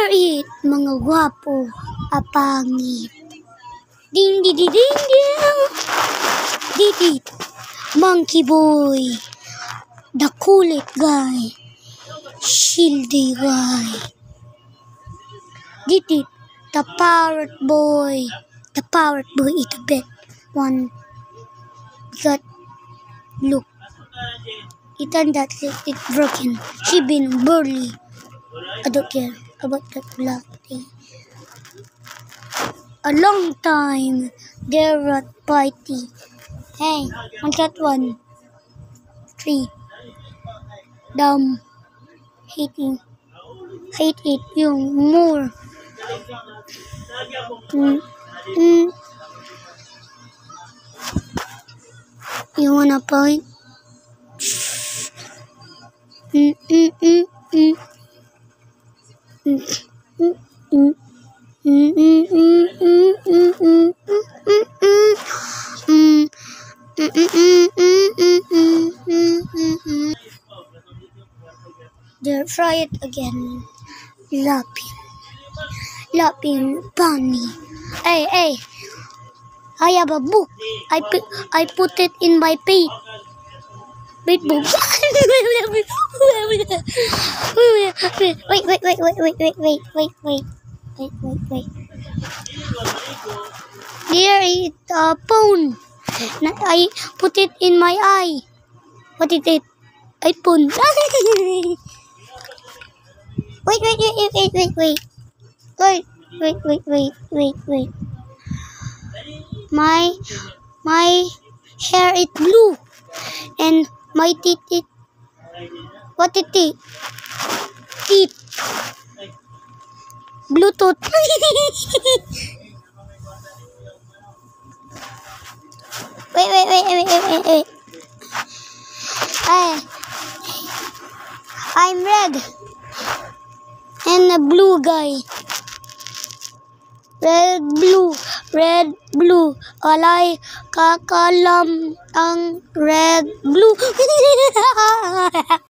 Dear it, mga gwapo, apangit. Ding ding ding ding ding. Didit, monkey boy. The coolest guy. Shieldy guy. Didit, the parrot boy. The parrot boy is the best one. Because look, it turned out it's broken. She been burly. I don't care about that black thing. A long time, they're at party. Hey, on that 1, 3. Dumb. Hate it, yung more. You wanna point? They'll try it again. Laughing, funny. Hey! I have a book. I put it in my page. Wait, book. Wait. There is a phone. I put it in my eye. What is it? iPhone. Wait. My hair is blue and my teeth is what is it? Teeth. Bluetooth. Wait. I'm red and a blue guy. Red, blue. Alay kakalam ang red, blue.